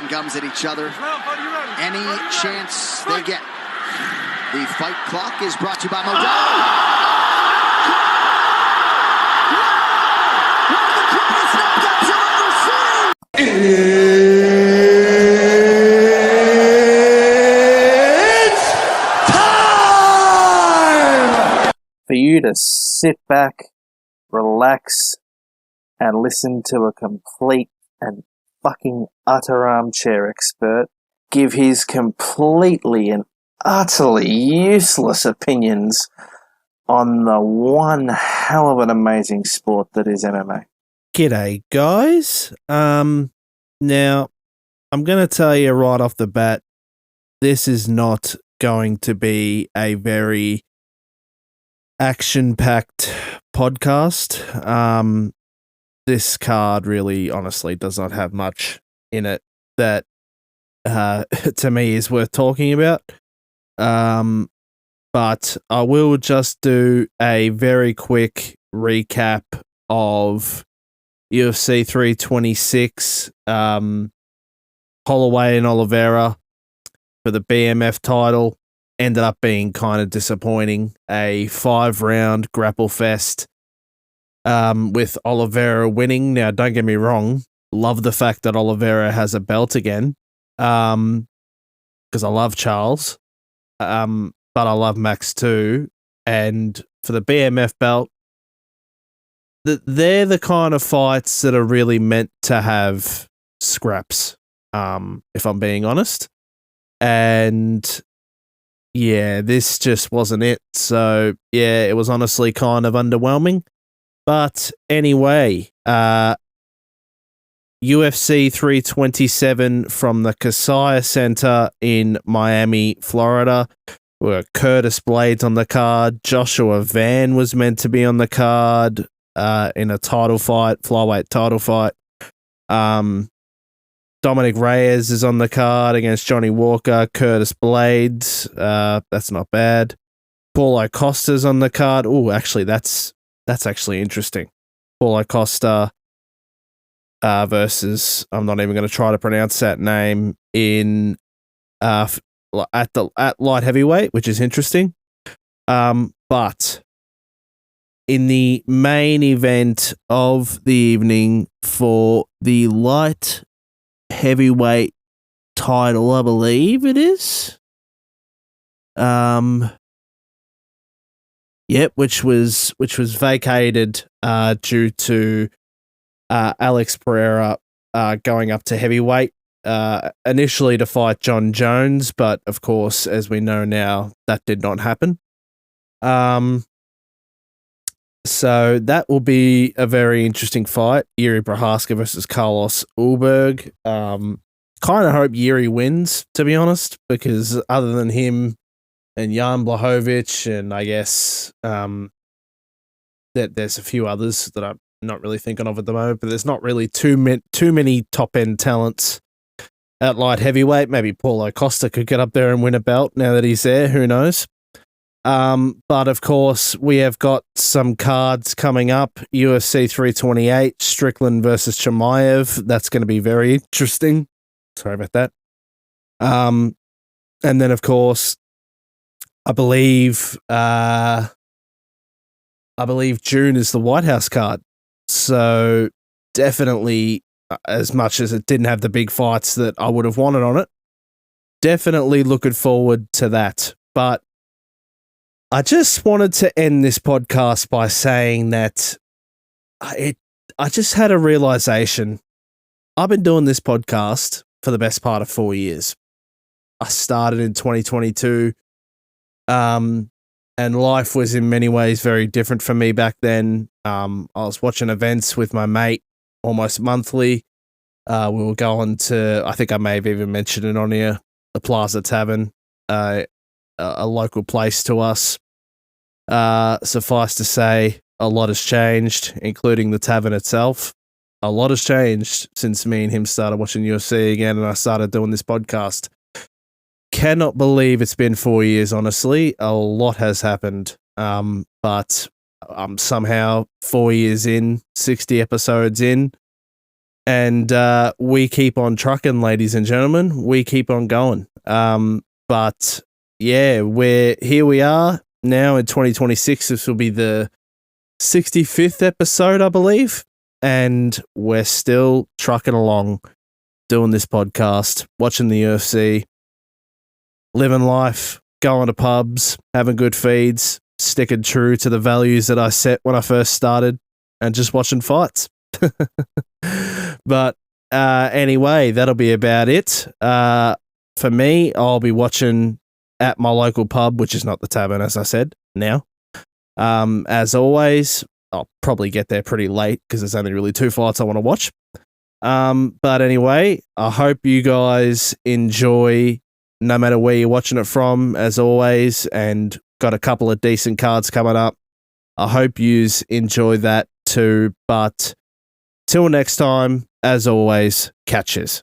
pointing guns at each other any chance they get. The fight clock is brought to you by Modelo. It's time for you to sit back, relax, and listen to a complete and fucking utter armchair expert give his completely and utterly useless opinions on the one hell of an amazing sport that is MMA. G'day, guys. Now, I'm going to tell you right off the bat, this is not going to be a very action-packed podcast. This card really, honestly, does not have much in it that, to me, is worth talking about. But I will just do a very quick recap of UFC 326, Holloway and Oliveira for the BMF title. Ended up being kind of disappointing. A 5-round grapple fest with Oliveira winning. Now, don't get me wrong. Love the fact that Oliveira has a belt again because I love Charles. But I love Max too. And for the BMF belt, they're the kind of fights that are really meant to have scraps, if I'm being honest. And yeah, this just wasn't it. So yeah, it was honestly kind of underwhelming. But anyway, UFC 327 from the Kaseya Center in Miami, Florida. Were Curtis Blades on the card. Joshua Van was meant to be on the card in a title fight, flyweight title fight. Dominic Reyes is on the card against Johnny Walker. Curtis Blades, that's not bad. Paulo Costa's on the card. Oh, actually, that's actually interesting. Paulo Costa versus, I'm not even going to try to pronounce that name, in at light heavyweight, which is interesting. But in the main event of the evening for the light heavyweight title, I believe it is. Yep, which was vacated due to Alex Pereira going up to heavyweight. Initially to fight John Jones, but of course, as we know now, that did not happen. So that will be a very interesting fight. Jiri Prochazka versus Carlos Ulberg. Kind of hope Jiri wins, to be honest, because other than him and Jan Blachowicz, and I guess that there's a few others that I'm not really thinking of at the moment, but there's not really too many top-end talents at light heavyweight. Maybe Paulo Costa could get up there and win a belt now that he's there. Who knows? But of course, we have got some cards coming up. UFC 328, Strickland versus Chimeav. That's going to be very interesting. Sorry about that. And then, of course, I believe June is the White House card. So definitely, as much as it didn't have the big fights that I would have wanted on it, definitely looking forward to that. But I just wanted to end this podcast by saying that I just had a realization. I've been doing this podcast for the best part of 4 years. I started in 2022, and life was in many ways very different for me back then. I was watching events with my mate almost monthly. We were going to, I think I may have even mentioned it on here, the Plaza Tavern, a local place to us. Suffice to say, a lot has changed, including the tavern itself. A lot has changed since me and him started watching UFC again and I started doing this podcast. Cannot believe it's been 4 years, honestly. A lot has happened. But I'm somehow 4 years in, 60 episodes in, And we keep on trucking, ladies and gentlemen. We keep on going. But yeah, here we are now in 2026. This will be the 65th episode, I believe. And we're still trucking along, doing this podcast, watching the UFC, living life, going to pubs, having good feeds, sticking true to the values that I set when I first started, and just watching fights. But anyway, that'll be about it. For me, I'll be watching at my local pub, which is not the Tavern, as I said, now. As always, I'll probably get there pretty late because there's only really 2 fights I want to watch. But anyway, I hope you guys enjoy no matter where you're watching it from, as always, and got a couple of decent cards coming up. I hope yous enjoy that too. But till next time, as always, catches.